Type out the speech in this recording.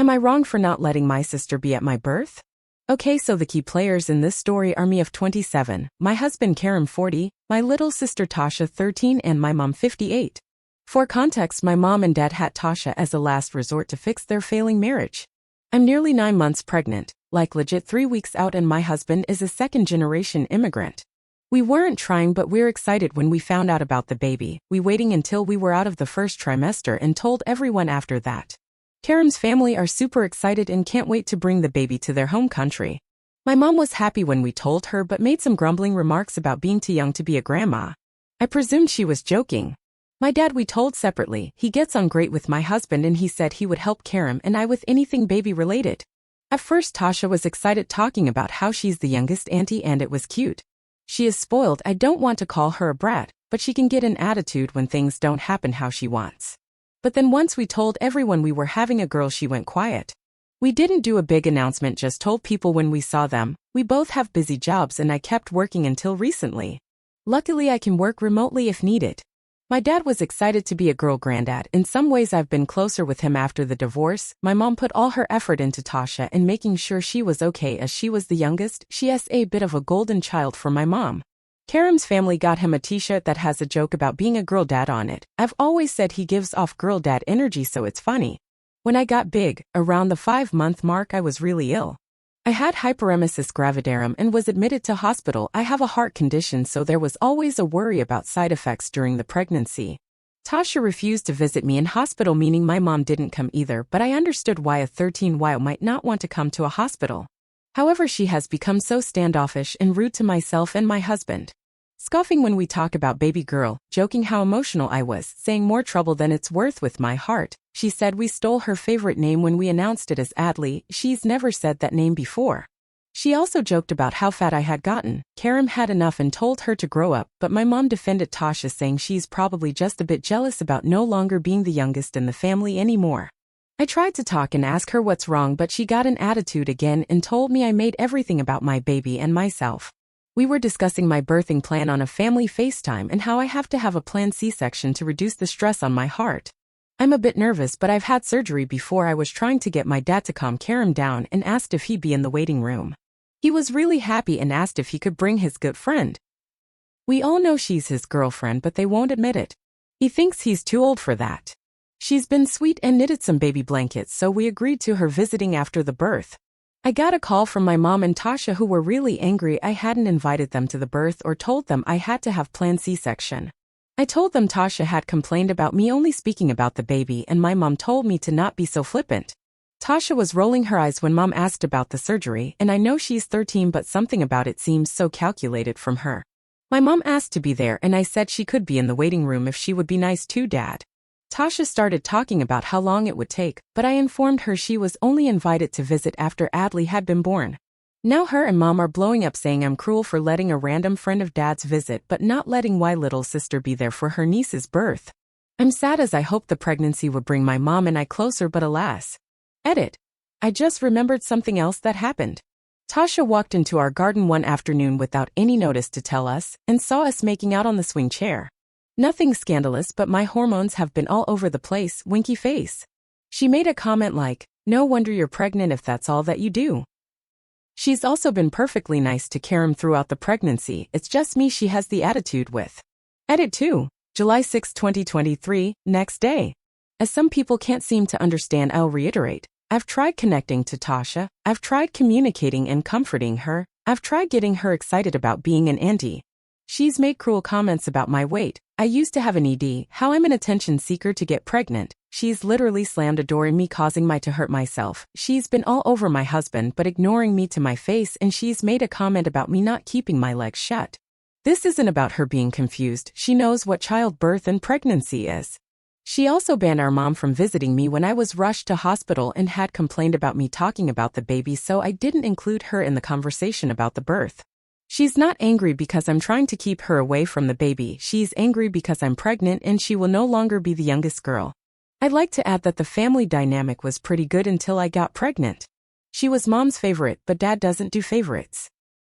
Am I wrong for not letting my sister be at my birth? Okay, so the key players in this story are me of 27, my husband Karim 40, my little sister Tasha 13 and my mom 58. For context, my mom and dad had Tasha as a last resort to fix their failing marriage. I'm nearly 9 months pregnant, like legit 3 weeks out, and my husband is a second-generation immigrant. We weren't trying, but we're excited when we found out about the baby. We waiting until we were out of the first trimester and told everyone after that. Karim's family are super excited and can't wait to bring the baby to their home country. My mom was happy when we told her but made some grumbling remarks about being too young to be a grandma. I presumed she was joking. My dad we told separately. He gets on great with my husband and he said he would help Karim and I with anything baby related. At first Tasha was excited talking about how she's the youngest auntie and it was cute. She is spoiled. I don't want to call her a brat, but she can get an attitude when things don't happen how she wants. But then once we told everyone we were having a girl, she went quiet. We didn't do a big announcement, just told people when we saw them. We both have busy jobs and I kept working until recently. Luckily I can work remotely if needed. My dad was excited to be a girl granddad. In some ways I've been closer with him after the divorce. My mom put all her effort into Tasha and making sure she was okay as she was the youngest. She is a bit of a golden child for my mom. Karim's family got him a t-shirt that has a joke about being a girl dad on it. I've always said he gives off girl dad energy, so it's funny. When I got big, around the 5-month mark, I was really ill. I had hyperemesis gravidarum and was admitted to hospital. I have a heart condition, so there was always a worry about side effects during the pregnancy. Tasha refused to visit me in hospital, meaning my mom didn't come either, but I understood why a 13-year-old might not want to come to a hospital. However, she has become so standoffish and rude to myself and my husband. Scoffing when we talk about baby girl, joking how emotional I was, saying more trouble than it's worth with my heart. She said we stole her favorite name when we announced it as Adley. She's never said that name before. She also joked about how fat I had gotten. Karim had enough and told her to grow up, but my mom defended Tasha, saying she's probably just a bit jealous about no longer being the youngest in the family anymore. I tried to talk and ask her what's wrong, but she got an attitude again and told me I made everything about my baby and myself. We were discussing my birthing plan on a family FaceTime and how I have to have a planned C-section to reduce the stress on my heart. I'm a bit nervous, but I've had surgery before. I was trying to get my dad to calm Karim down and asked if he'd be in the waiting room. He was really happy and asked if he could bring his good friend. We all know she's his girlfriend, but they won't admit it. He thinks he's too old for that. She's been sweet and knitted some baby blankets, so we agreed to her visiting after the birth. I got a call from my mom and Tasha, who were really angry I hadn't invited them to the birth or told them I had to have planned C-section. I told them Tasha had complained about me only speaking about the baby, and my mom told me to not be so flippant. Tasha was rolling her eyes when mom asked about the surgery, and I know she's 13, but something about it seems so calculated from her. My mom asked to be there and I said she could be in the waiting room if she would be nice too, Dad. Tasha started talking about how long it would take, but I informed her she was only invited to visit after Adley had been born. Now her and mom are blowing up, saying I'm cruel for letting a random friend of dad's visit but not letting my little sister be there for her niece's birth. I'm sad as I hoped the pregnancy would bring my mom and I closer, but alas. Edit. I just remembered something else that happened. Tasha walked into our garden one afternoon without any notice to tell us and saw us making out on the swing chair. Nothing scandalous, but my hormones have been all over the place, winky face. She made a comment like, "No wonder you're pregnant if that's all that you do." She's also been perfectly nice to Karim throughout the pregnancy. It's just me she has the attitude with. Edit 2. July 6, 2023, next day. As some people can't seem to understand, I'll reiterate. I've tried connecting to Tasha. I've tried communicating and comforting her. I've tried getting her excited about being an auntie. She's made cruel comments about my weight. I used to have an ED, how I'm an attention seeker to get pregnant. She's literally slammed a door in me, causing me to hurt myself. She's been all over my husband but ignoring me to my face, and she's made a comment about me not keeping my legs shut. This isn't about her being confused. She knows what childbirth and pregnancy is. She also banned our mom from visiting me when I was rushed to hospital and had complained about me talking about the baby, so I didn't include her in the conversation about the birth. She's not angry because I'm trying to keep her away from the baby. She's angry because I'm pregnant and she will no longer be the youngest girl. I'd like to add that the family dynamic was pretty good until I got pregnant. She was mom's favorite, but dad doesn't do favorites.